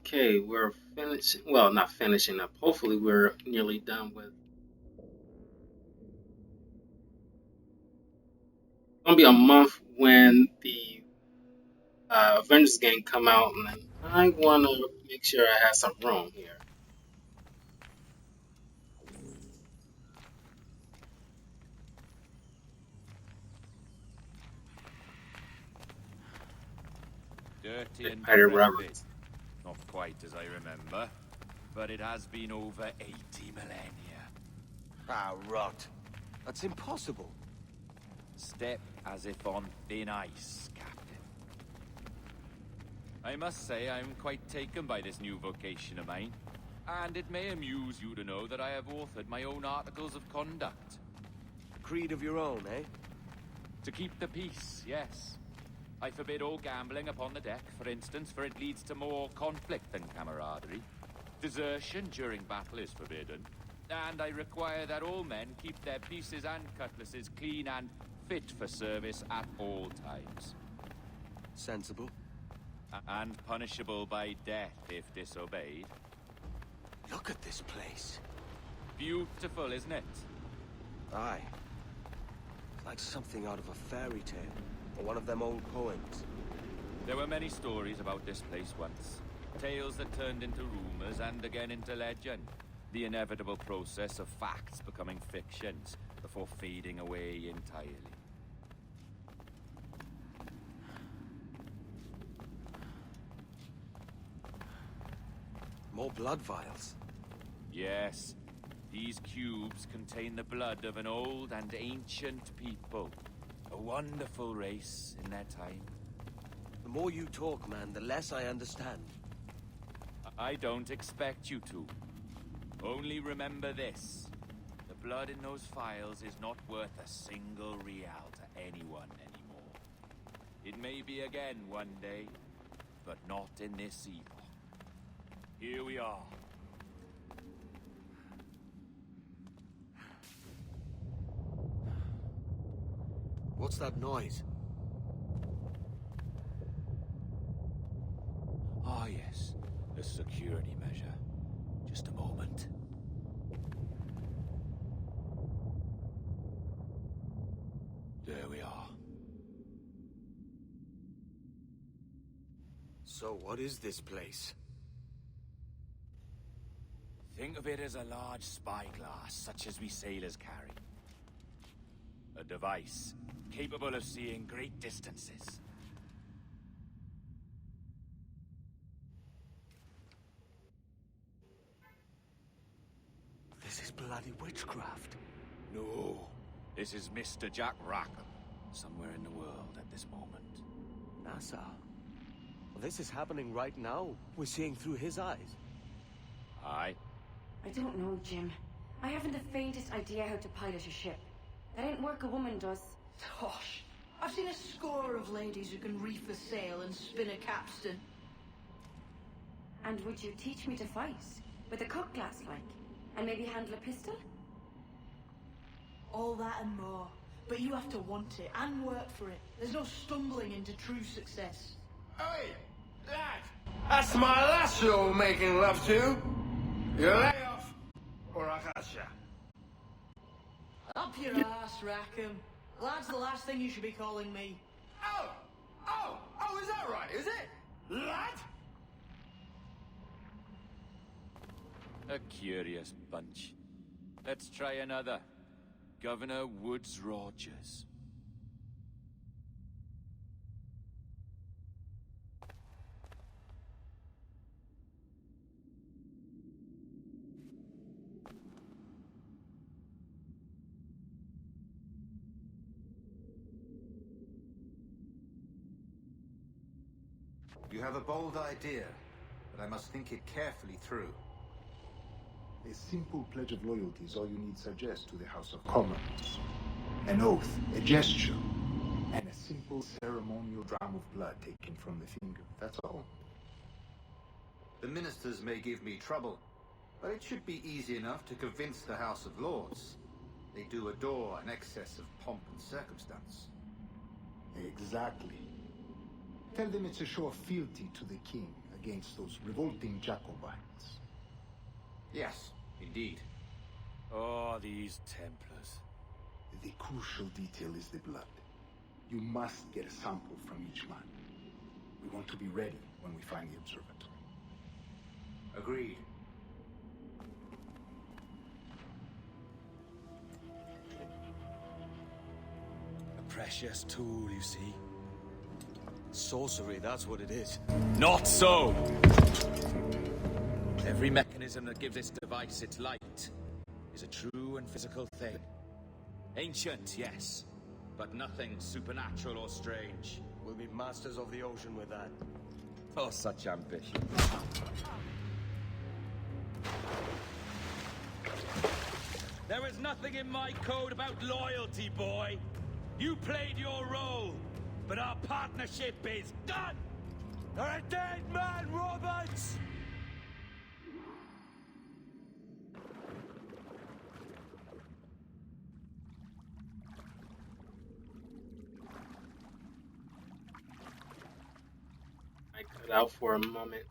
Okay, we're finishing. Well, not finishing up. Hopefully, we're nearly done with. It's gonna be a month when the Avengers game come out, and I want to make sure I have some room here. Dirty and Peter decrepit. Roberts. Not quite as I remember, but it has been over 80 millennia. Ah, rot. That's impossible. Step as if on thin ice, Captain. I must say I'm quite taken by this new vocation of mine. And it may amuse you to know that I have authored my own articles of conduct. A creed of your own, eh? To keep the peace, yes. I forbid all gambling upon the deck, for instance, for it leads to more conflict than camaraderie. Desertion during battle is forbidden. And I require that all men keep their pieces and cutlasses clean and fit for service at all times. Sensible. And punishable by death if disobeyed. Look at this place. Beautiful, isn't it? Aye. It's like something out of a fairy tale, or one of them old poems. There were many stories about this place once. Tales that turned into rumors and again into legend. The inevitable process of facts becoming fictions before fading away entirely. More blood vials. Yes, these cubes contain the blood of an old and ancient people. A wonderful race in their time. The more you talk, man, the less I understand. I don't expect you to. Only remember this. The blood in those files is not worth a single real to anyone anymore. It may be again one day, but not in this epoch. Here we are. What's that noise? Ah, yes. A security measure. Just a moment. There we are. So what is this place? Think of it as a large spyglass, such as we sailors carry. A device capable of seeing great distances. This is bloody witchcraft. No, this is Mr. Jack Rackham, somewhere in the world at this moment. NASA. Well, this is happening right now. We're seeing through his eyes. Aye. I don't know, Jim. I haven't the faintest idea how to pilot a ship. That ain't work a woman does. Tosh. I've seen a score of ladies who can reef a sail and spin a capstan. And would you teach me to fight? With a cutlass, like? And maybe handle a pistol? All that and more. But you have to want it and work for it. There's no stumbling into true success. Hey, lad! That's my lass you're making love to. You lay off, or I catch ya. Up your ass, Rackham. Lad's the last thing you should be calling me. Oh, is that right, is it? Lad? A curious bunch. Let's try another. Governor Woods Rogers. You have a bold idea, but I must think it carefully through. A simple pledge of loyalty is all you need suggest to the House of Commons. An oath, a gesture, and a simple ceremonial dram of blood taken from the finger. That's all. The ministers may give me trouble, but it should be easy enough to convince the House of Lords. They do adore an excess of pomp and circumstance. Exactly. Tell them it's a show of fealty to the king, a against those revolting Jacobites. Yes, indeed. Oh, these Templars. The crucial detail is the blood. You must get a sample from each man. We want to be ready when we find the observatory. Agreed. A precious tool, you see. Sorcery, that's what it is. Not so! Every mechanism that gives this device its light is a true and physical thing. Ancient, yes, but nothing supernatural or strange. We'll be masters of the ocean with that. Oh, such ambition. There is nothing in my code about loyalty, boy. You played your role, but our partnership is done! You're a dead man, Roberts! I cut out for a moment.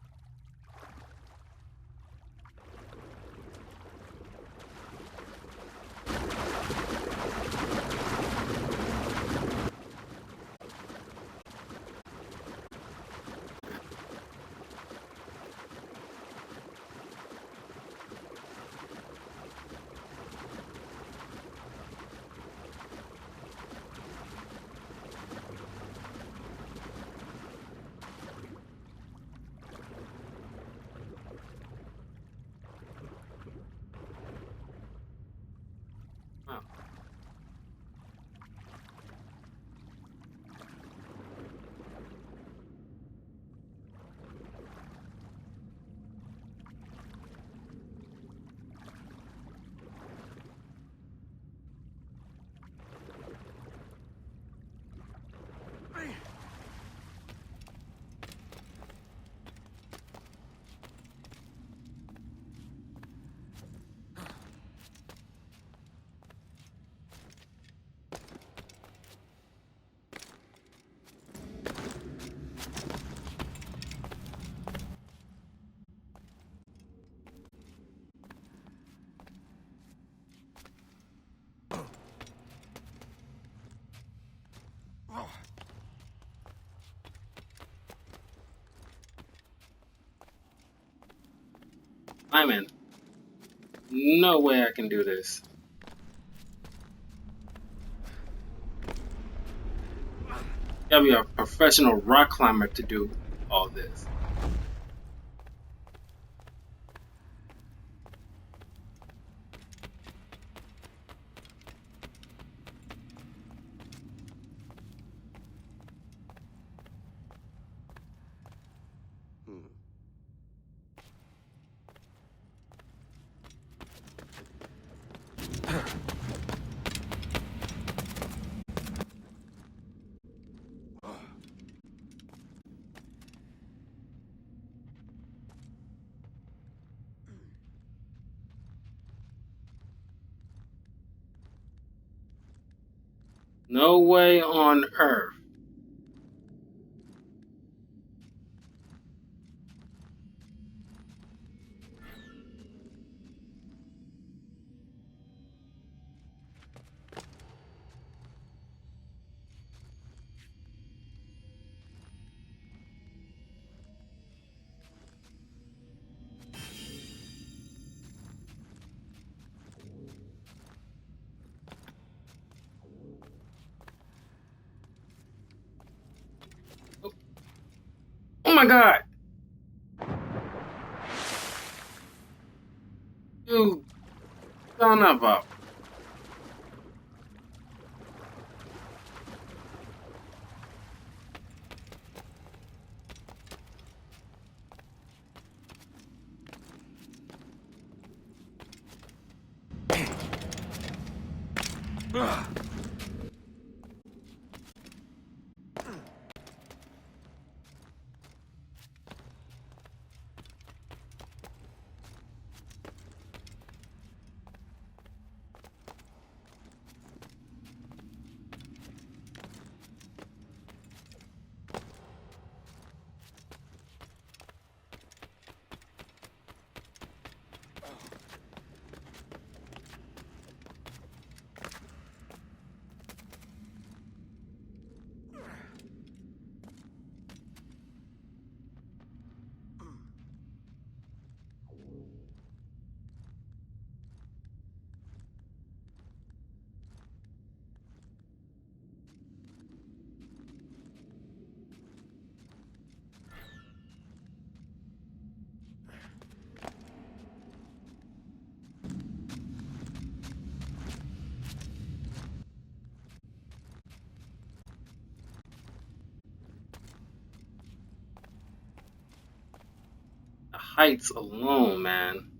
Wow. I'm in. No way I can do this. Gotta be a professional rock climber to do all this. No way on earth. Oh my god! You son of a... heights alone, man.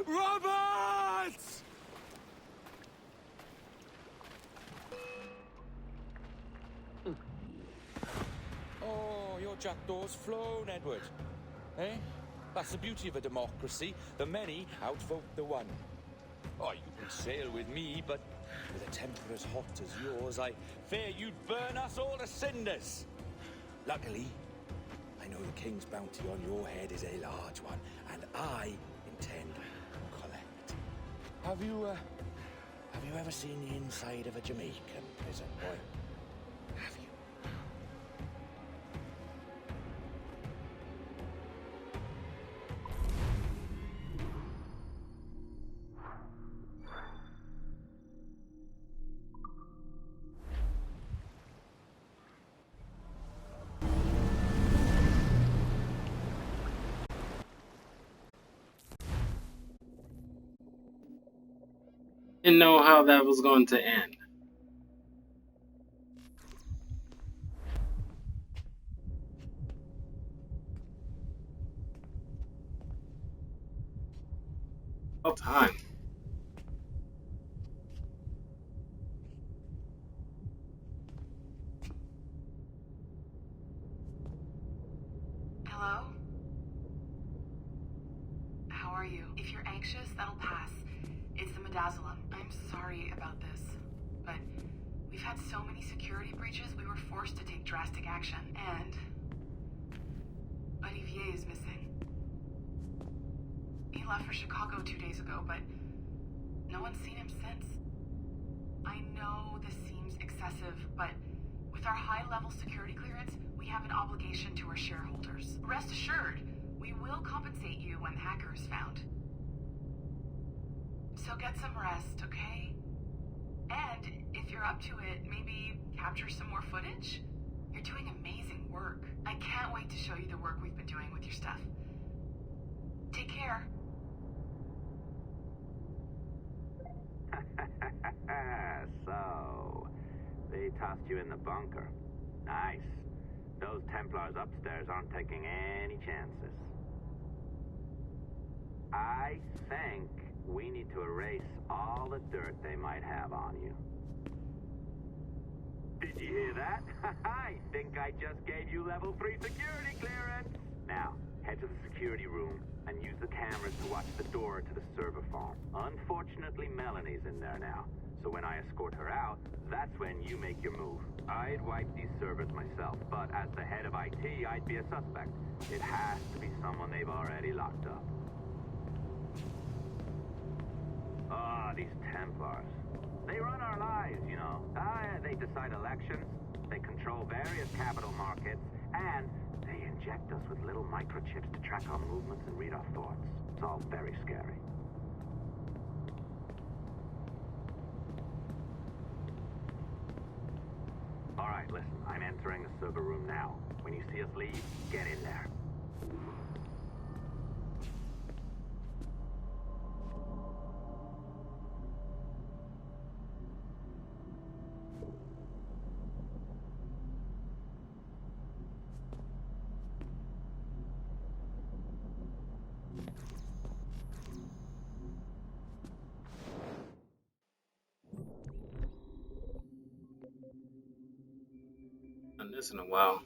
Roberts! Oh, your jackdaw's flown, Edward. Eh? That's the beauty of a democracy. The many outvote the one. Oh, you can sail with me, but with a temper as hot as yours, I fear you'd burn us all to cinders. Luckily, I know the king's bounty on your head is a large one, and I intend to collect. Have you ever seen the inside of a Jamaican prison, boy? Have you? Didn't know how that was going to end. All time. Hello? How are you? If you're anxious, that'll pass. It's the midazolam. I'm sorry about this, but we've had so many security breaches, we were forced to take drastic action, and Olivier is missing. He left for Chicago 2 days ago, but no one's seen him since. I know this seems excessive, but with our high-level security clearance, we have an obligation to our shareholders. Rest assured, we will compensate you when the hacker is found. So get some rest, okay? And if you're up to it, maybe capture some more footage? You're doing amazing work. I can't wait to show you the work we've been doing with your stuff. Take care. So, they tossed you in the bunker. Nice. Those Templars upstairs aren't taking any chances. I think we need to erase all the dirt they might have on you. Did you hear that? I think I just gave you level 3 security clearance. Now, head to the security room and use the cameras to watch the door to the server farm. Unfortunately, Melanie's in there now, so when I escort her out, that's when you make your move. I'd wipe these servers myself, but as the head of IT, I'd be a suspect. It has to be someone they've already locked up. Ah, these Templars. They run our lives, you know. They decide elections, they control various capital markets, and they inject us with little microchips to track our movements and read our thoughts. It's all very scary. All right, listen, I'm entering the server room now. When you see us leave, get in there. Done this in a while.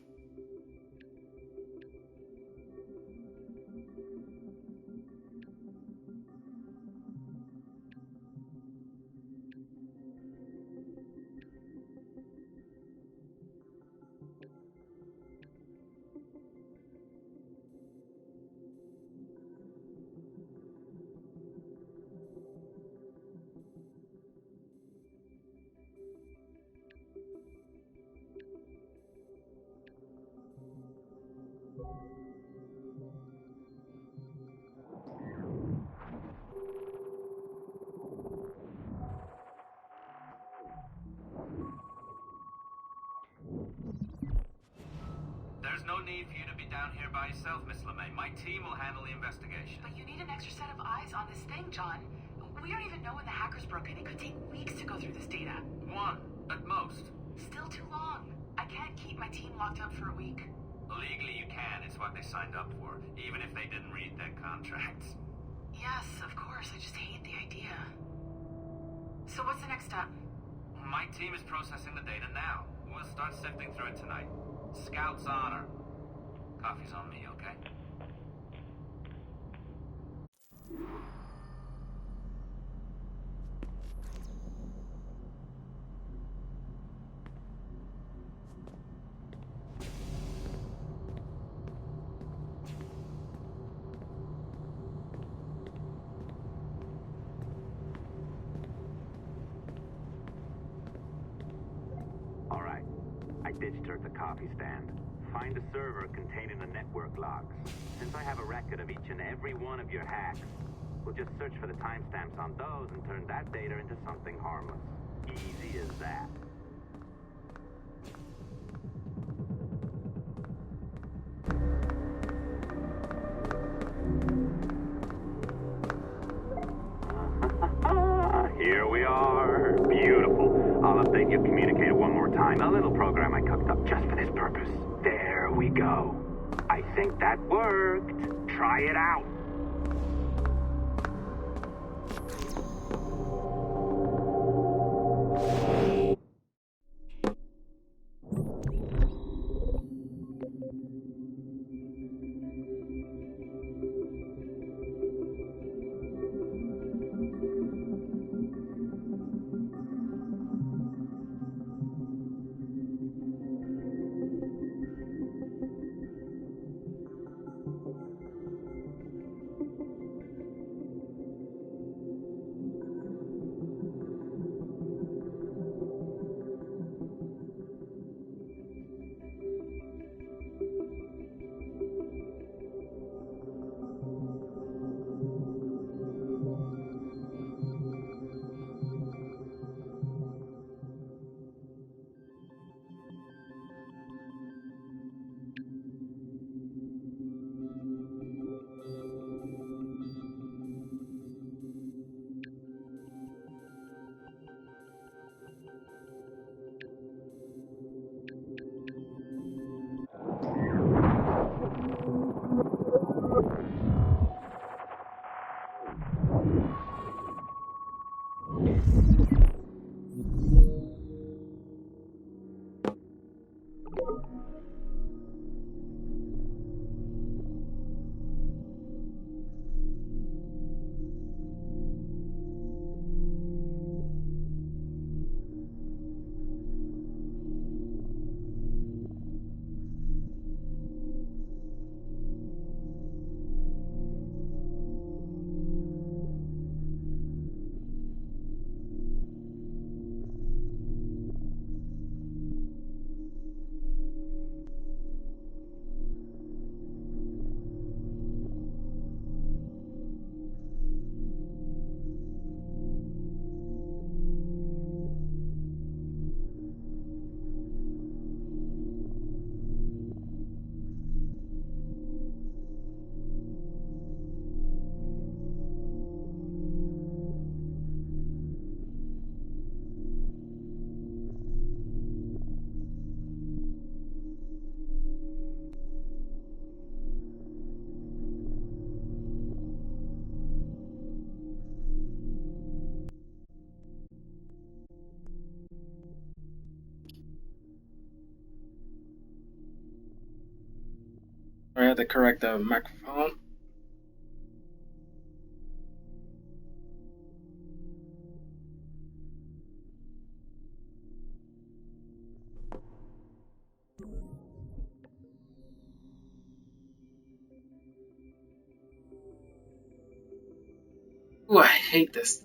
There's no need for you to be down here by yourself, Miss LeMay. My team will handle the investigation. But you need an extra set of eyes on this thing, John. We don't even know when the hackers broke in. It could take weeks to go through this data. One, at most. Still too long. I can't keep my team locked up for a week. Legally you can. It's what they signed up for, even if they didn't read their contracts. Yes, of course. I just hate the idea. So what's the next step? My team is processing the data now. We'll start sifting through it tonight. Scout's honor. Coffee's on me, okay? All right. I ditched her at the coffee stand. Find a server containing the network logs. Since I have a record of each and every one of your hacks, we'll just search for the timestamps on those and turn that data into something harmless. Easy as that. Here we are. Beautiful. I'll update your communicator one more time. A little program I cooked up just for this purpose. There we go. I think that worked. Try it out. I had to correct the microphone. Ooh, I hate this.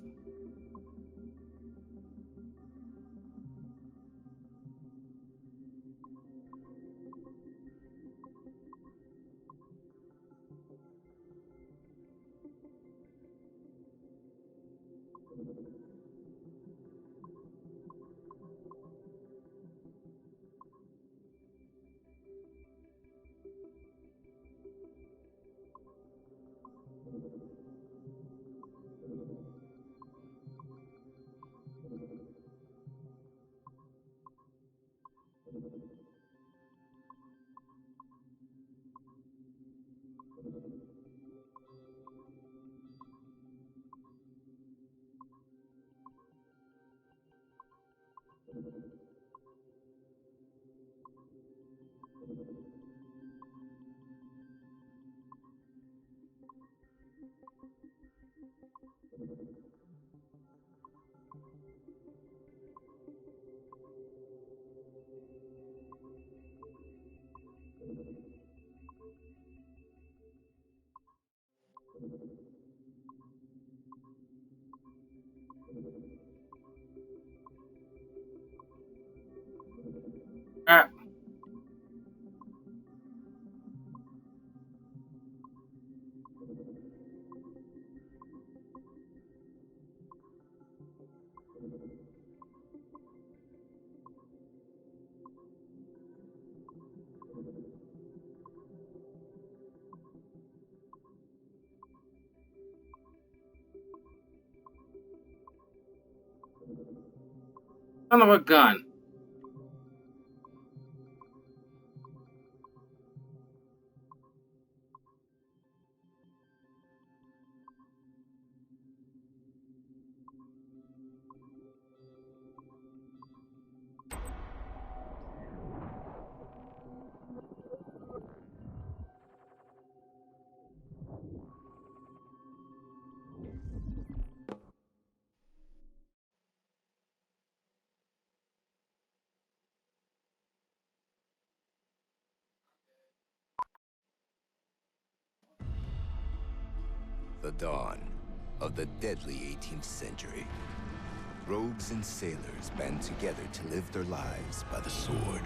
Ah, son of a gun. The dawn of the deadly 18th century. Rogues and sailors band together to live their lives by the sword.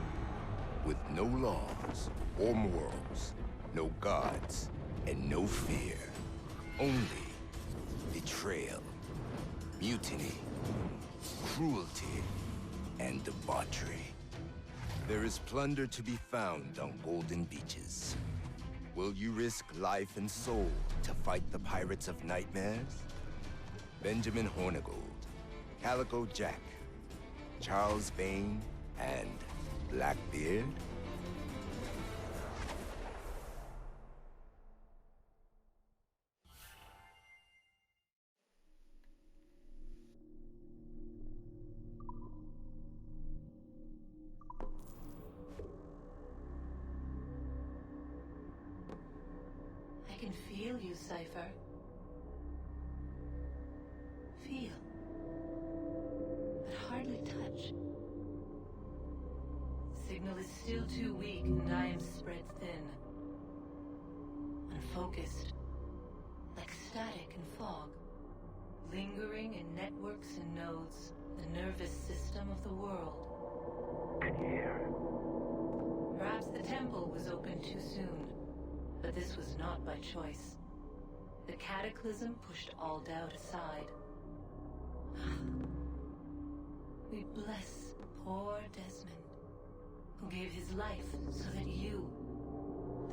With no laws or morals, no gods, and no fear. Only betrayal, mutiny, cruelty, and debauchery. There is plunder to be found on golden beaches. Will you risk life and soul to fight the pirates of nightmares? Benjamin Hornigold, Calico Jack, Charles Vane, and Blackbeard? I can feel you, Cypher. Feel. But hardly touch. Signal is still too weak and I am spread thin. Unfocused. Like static and fog. Lingering in networks and nodes. The nervous system of the world. Can you hear? Perhaps the temple was opened too soon. But this was not by choice. The cataclysm pushed all doubt aside. We bless poor Desmond, who gave his life so that you,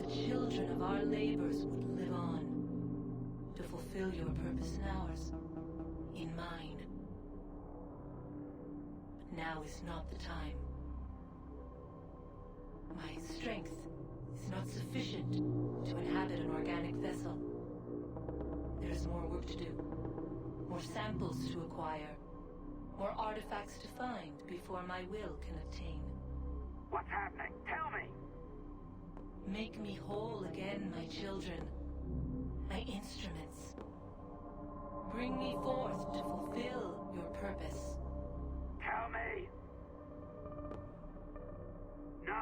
the children of our labors, would live on, to fulfill your purpose in ours, in mine. But now is not the time. My strength is not sufficient to inhabit an organic vessel. There is more work to do, more samples to acquire, more artifacts to find before my will can attain. What's happening? Tell me! Make me whole again, my children, my instruments. Bring me forth to fulfill your purpose. Tell me! No!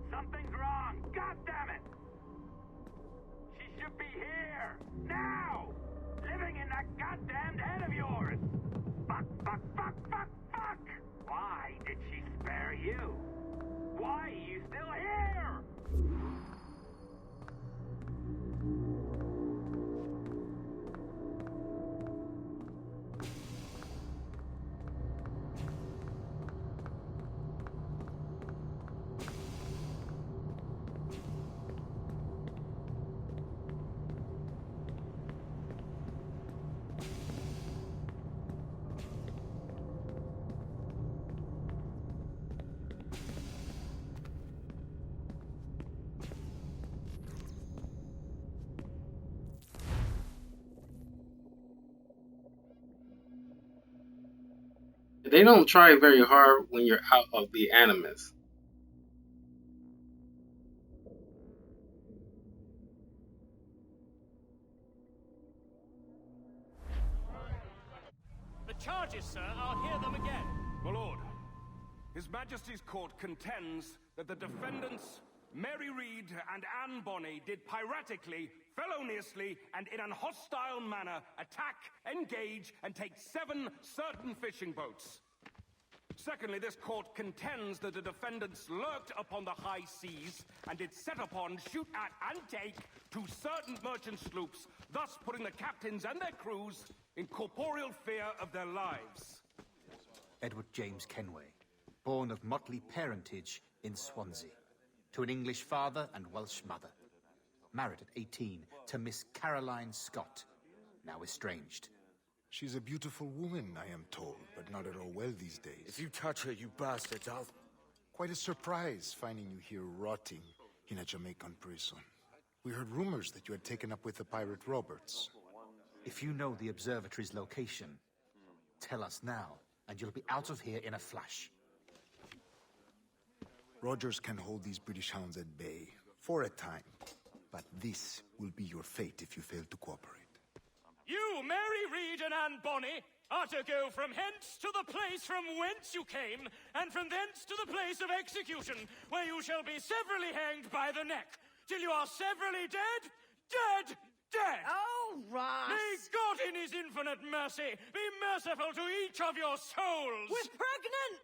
Something's wrong! God damn it! She should be here! Now! Living in that goddamned head of yours! Fuck! Why did she spare you? Why are you still here? They don't try very hard when you're out of the Animus. The charges, sir, I'll hear them again. My lord, His Majesty's court contends that the defendants, Mary Reed and Anne Bonny, did piratically, feloniously, and in an hostile manner attack, engage, and take 7 certain fishing boats. Secondly, this court contends that the defendants lurked upon the high seas and did set upon, shoot at, and take 2 certain merchant sloops, thus putting the captains and their crews in corporeal fear of their lives. Edward James Kenway, born of motley parentage in Swansea, to an English father and Welsh mother. Married at 18 to Miss Caroline Scott, now estranged. She's a beautiful woman, I am told, but not at all well these days. If you touch her, you bastards, I'll... Quite a surprise finding you here rotting in a Jamaican prison. We heard rumors that you had taken up with the pirate Roberts. If you know the observatory's location, tell us now, and you'll be out of here in a flash. Rogers can hold these British hounds at bay, for a time. But this will be your fate if you fail to cooperate. You, Mary Reed and Anne Bonny, are to go from hence to the place from whence you came, and from thence to the place of execution, where you shall be severally hanged by the neck, till you are severally dead. Oh, Ross! May God in his infinite mercy be merciful to each of your souls! We're pregnant!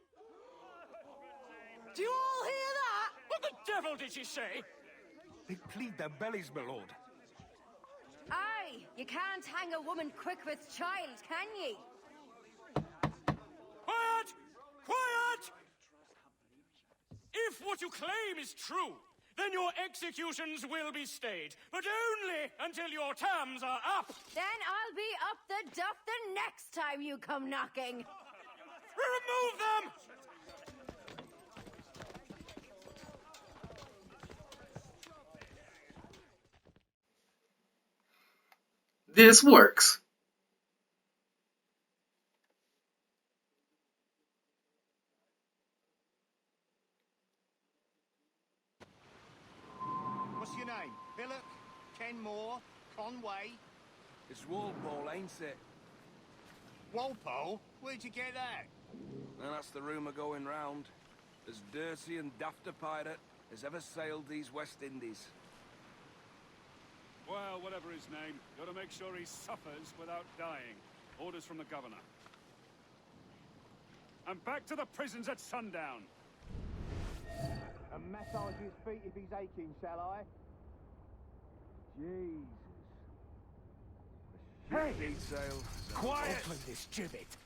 Do you all hear that? What the devil did she say? They plead their bellies, my lord. Aye, you can't hang a woman quick with child, can ye? Quiet! Quiet! If what you claim is true, then your executions will be stayed, but only until your terms are up. Then I'll be up the duff the next time you come knocking. Remove them! This works. What's your name? Billock? Kenmore? Conway? It's Walpole, ain't it? Walpole? Where'd you get that? And that's the rumour going round. As dirty and daft a pirate as ever sailed these West Indies. Well, whatever his name, gotta make sure he suffers without dying. Orders from the governor. And back to the prisons at sundown. And massage his feet if he's aching, shall I? Jesus. Hey! Detail. Quiet! Open this gibbet.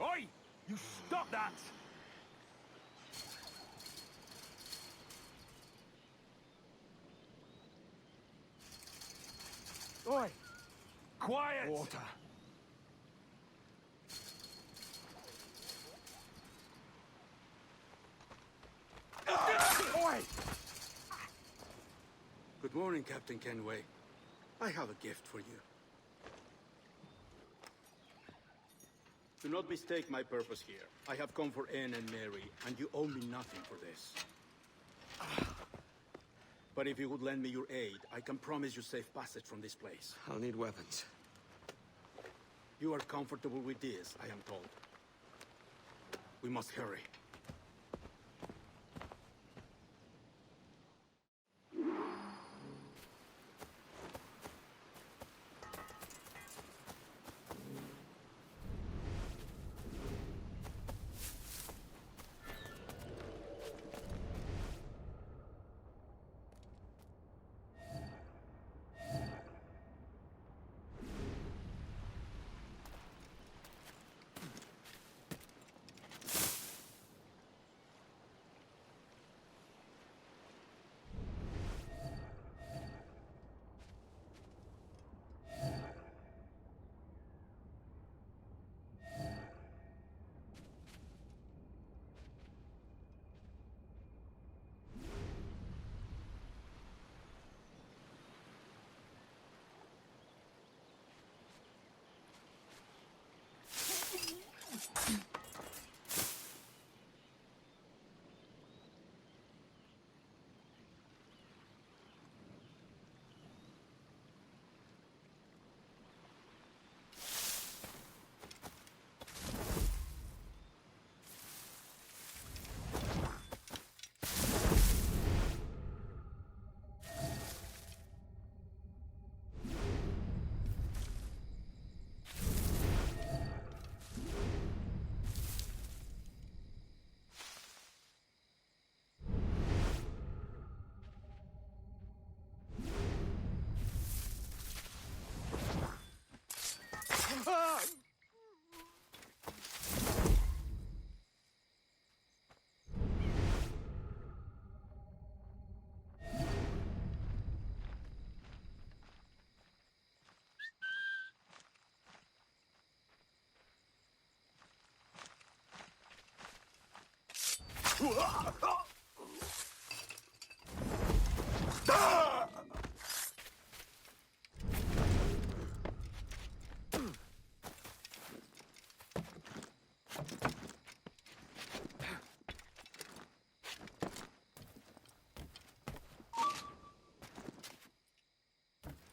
Oi! You stop that! Oi! Quiet! Water. Oi! Good morning, Captain Kenway. I have a gift for you. Do not mistake my purpose here. I have come for Anne and Mary, and you owe me nothing for this. But if you would lend me your aid, I can promise you safe passage from this place. I'll need weapons. You are comfortable with this, I am told. We must hurry.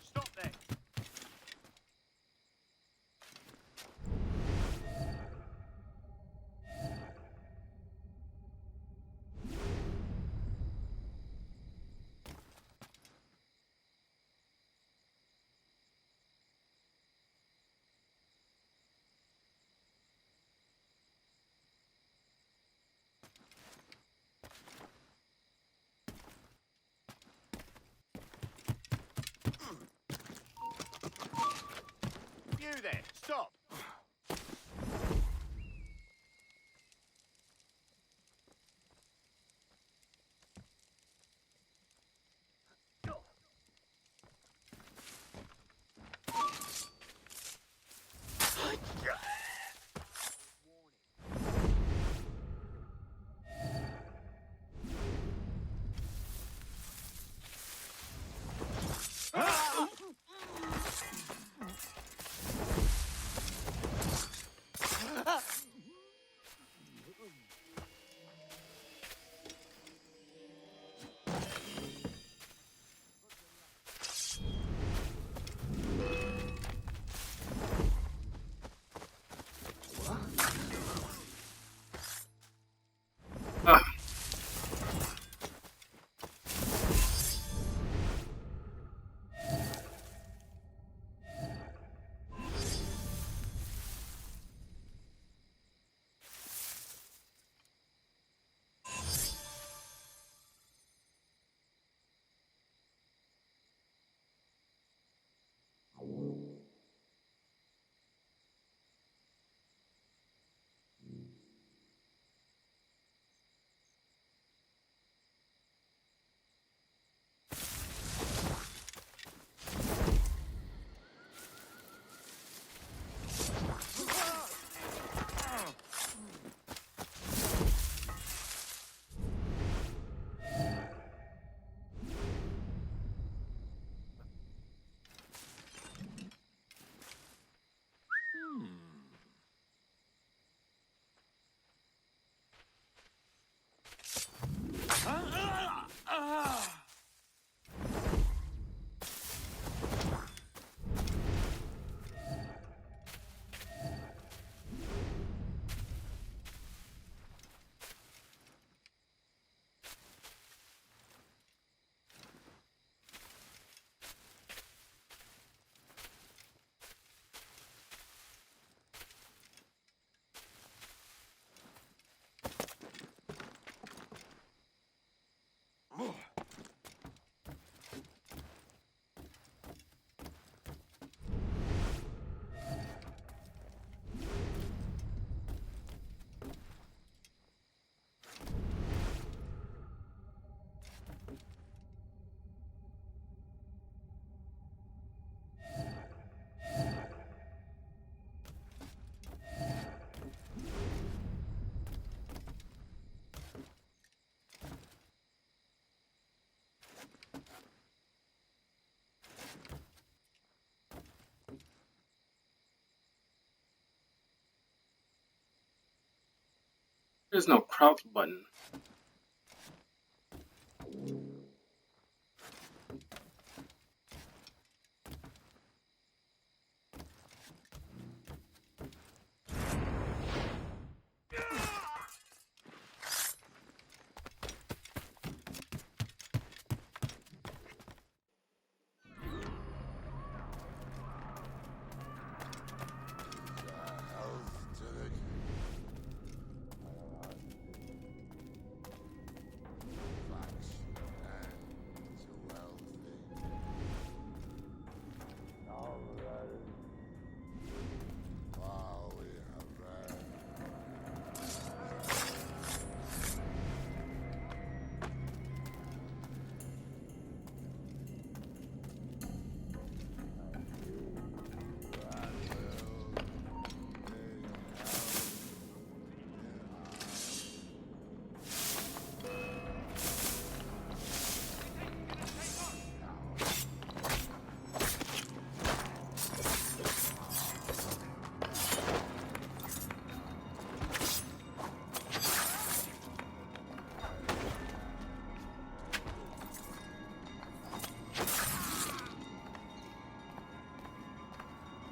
Stop there! You there! Stop! There's no crouch button.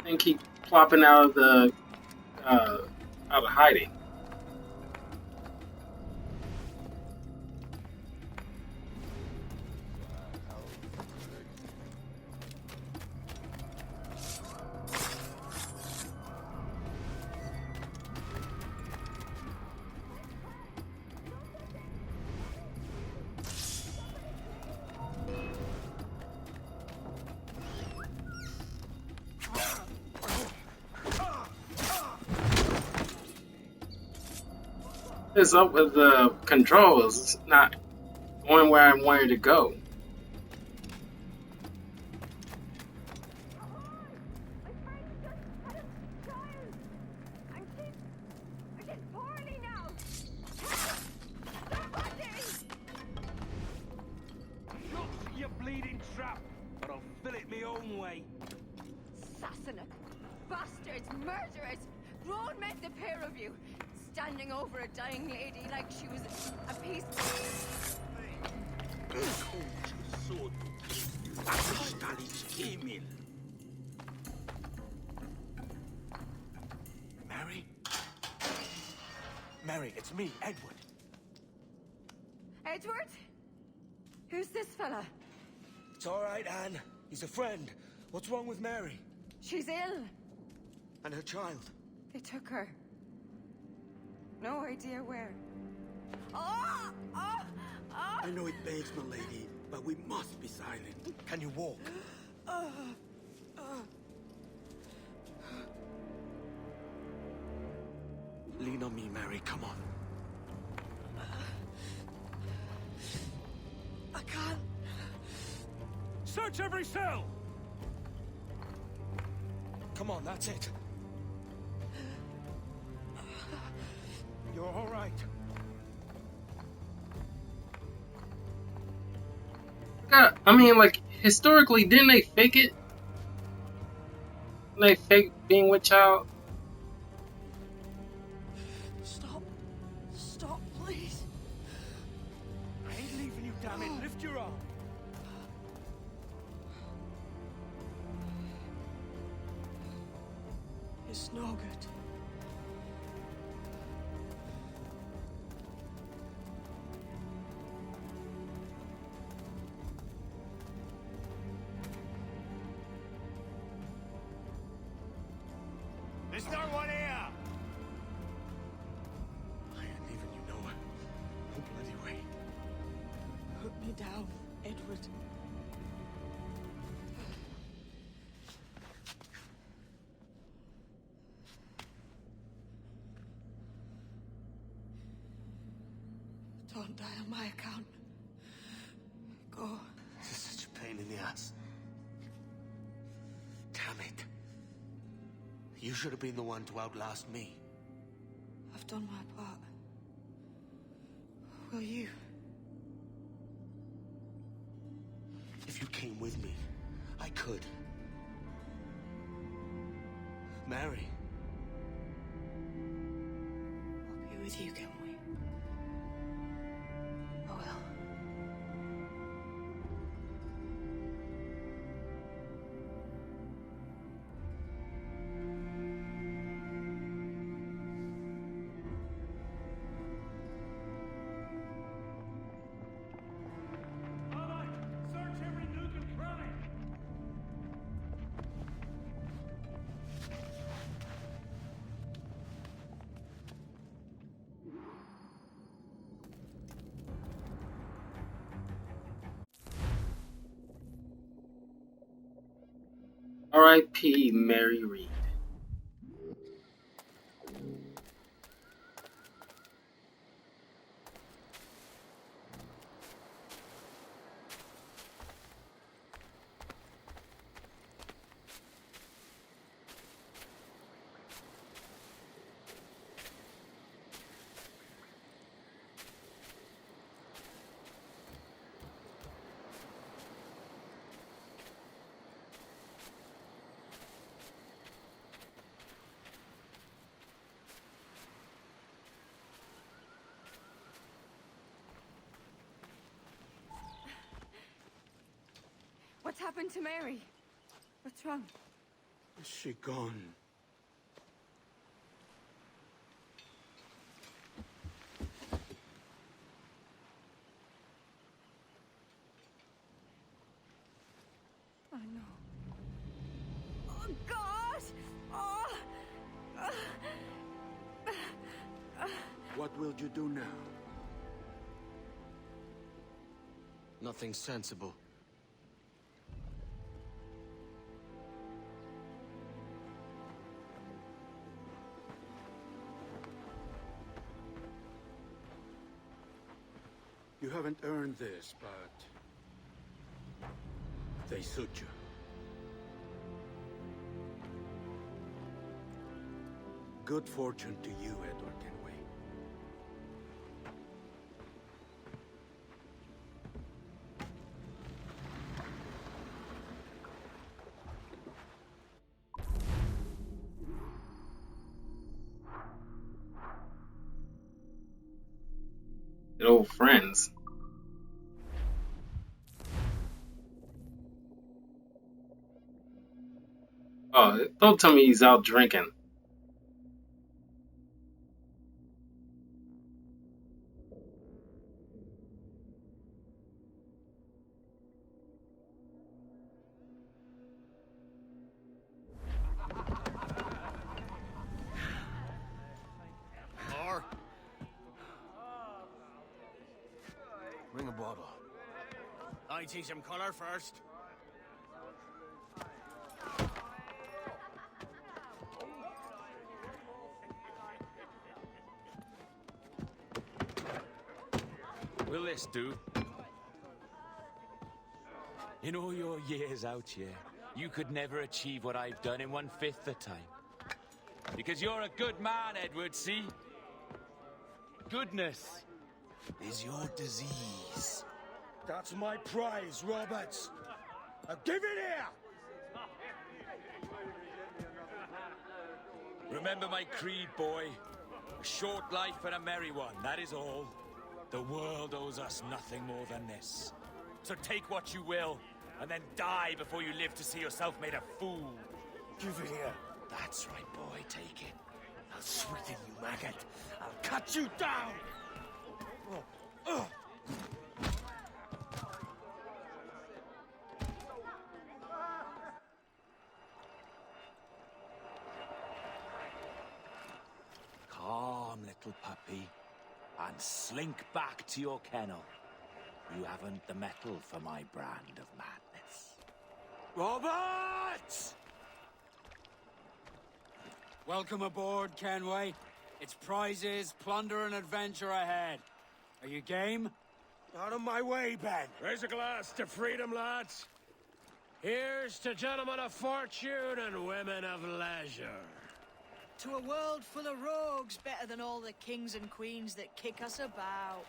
And keep plopping out of the out of hiding. It's up with the controls. It's not going where I wanted to go. Shut your bleeding trap, or I'll fill it me own way. Sassenach, bastards, murderers, grown men, the pair of you, standing over a dying lady like she was a piece. Mary? Mary, it's me, Edward. Edward? Who's this fella? It's all right, Anne. He's a friend. What's wrong with Mary? She's ill. And her child? They took her. No idea where. Oh! Oh! Oh! I know it begs, my lady, but we must be silent. Can you walk? Lean on me, Mary. Come on. I can't. Search every cell! Come on, that's it. You're all right. I mean, like, historically, didn't they fake it? Didn't they fake being with child? Stop. Stop, please. I ain't leaving you, damn it. Lift your arm. It's no good. There's no one here! I ain't leaving you nowhere. No bloody way. Put me down, Edward. Don't die on my account. Go. This is such a pain in the ass. Damn it. You should have been the one to outlast me. I've done my part. Will you? If you came with me, I could. Mary. I'll be with you, can we? R.I.P. Mary Reed. What's happened to Mary? What's wrong? Is she gone? Oh no. Oh God! Oh! What will you do now? Nothing sensible. You haven't earned this, but they suit you. Good fortune to you, Edward Kenway. Good old friends. Oh, don't tell me he's out drinking. Or bring a bottle. I see some color first. Will this do? In all your years out here, you could never achieve what I've done in 1/5 the time. Because you're a good man, Edward, see? Goodness is your disease. That's my prize, Roberts. Now give it here! Remember my creed, boy. A short life and a merry one, that is all. The world owes us nothing more than this. So take what you will, and then die before you live to see yourself made a fool. Give it here. That's right, boy, take it. I'll sweeten you, maggot. I'll cut you down! Calm, little puppy, and slink back to your kennel. You haven't the mettle for my brand of madness. Roberts! Welcome aboard, Kenway. It's prizes, plunder, and adventure ahead. Are you game? Out of my way, Ben. Raise a glass to freedom, lads. Here's to gentlemen of fortune and women of leisure. To a world full of rogues, better than all the kings and queens that kick us about.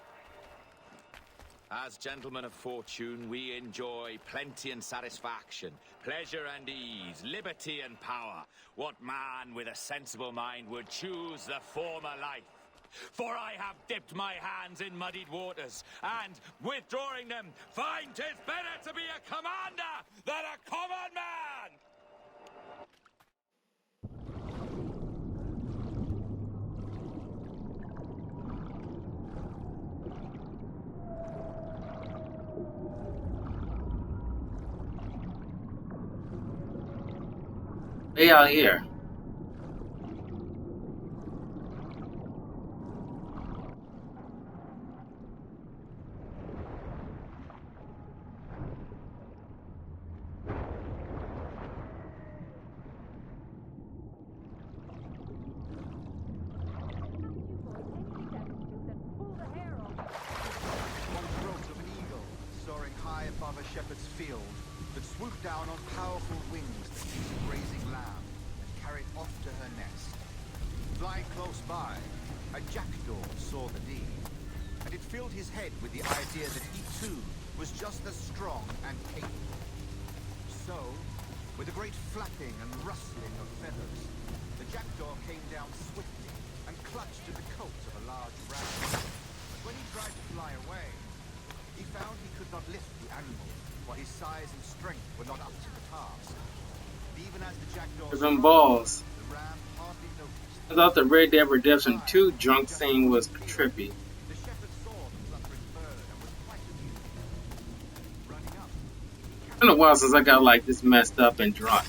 As gentlemen of fortune, we enjoy plenty and satisfaction, pleasure and ease, liberty and power. What man with a sensible mind would choose the former life? For I have dipped my hands in muddied waters, and, withdrawing them, find 'tis better to be a commander than a common man! Way out here. shepherd's field that swooped down on powerful wings to seize a grazing lamb and carry it off to her nest. Flying close by, a jackdaw saw the deed, and it filled his head with the idea that he too was just as strong and capable. So, with a great flapping and rustling of feathers, the jackdaw came down swiftly and clutched at the coat of a large ram. But when he tried to fly away, he found he could not lift the animal, for his size and strength were not up to the task. Even as the jackdaw Them balls. the ram hardly noticed. I thought the Red Dead Redemption 2 drunk scene was trippy. The shepherd saw the fluttering bird and was quite amused. Running up, It's been a while since I got like this messed up and drunk.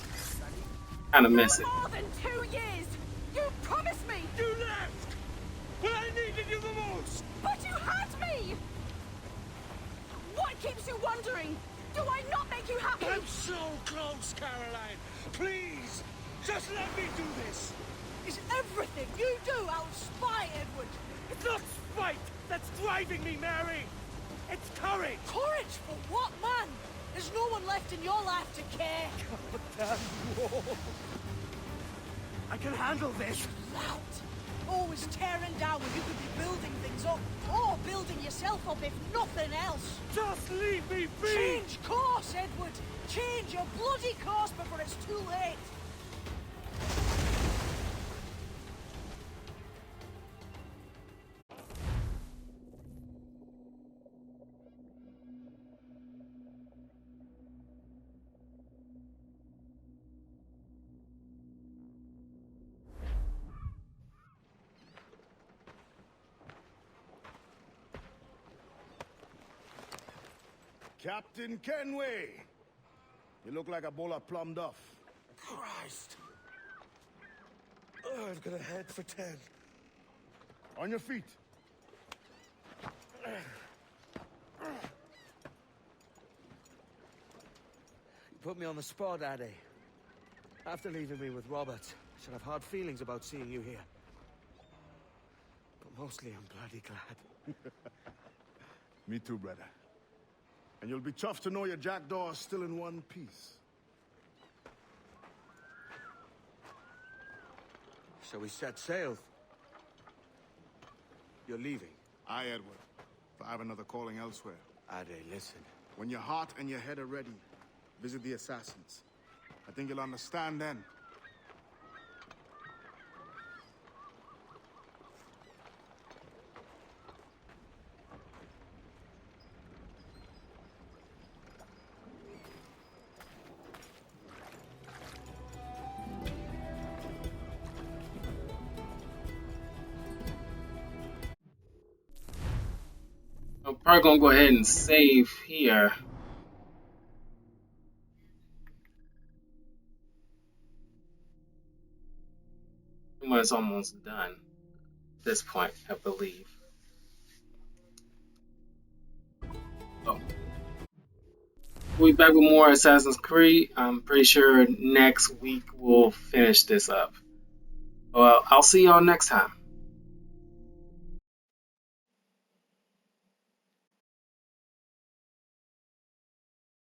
Kind of miss it. More than 2 years! You promised me! You left! When I needed you the most! But you had me! What keeps you wondering? Do I not make you happy? I'm so close, Caroline! Please! Just let me do this! Is everything you do out of spite, Edward? It's not spite that's driving me, Mary! It's courage! Courage for what, man? There's no one left in your life to care. Damn war! I can handle this! Loud! Always tearing down when you could be building things up, or building yourself up if nothing else. Just leave me be! Change course, Edward! Change your bloody course before it's too late! Captain Kenway! You look like a bowl of plum duff. Christ! Oh, I've got a head for 10. On your feet. You put me on the spot, Addy. After leaving me with Robert, I should have hard feelings about seeing you here. But mostly I'm bloody glad. Me too, brother. And you'll be tough to know your jackdaw is still in one piece. So we set sail. You're leaving? Aye, Edward. But I have another calling elsewhere. Addy, listen. When your heart and your head are ready, visit the assassins. I think you'll understand then. I'm probably gonna go ahead and save here. It's almost done at this point, I believe. Oh. We'll be back with more Assassin's Creed. I'm pretty sure next week we'll finish this up. Well, I'll see y'all next time.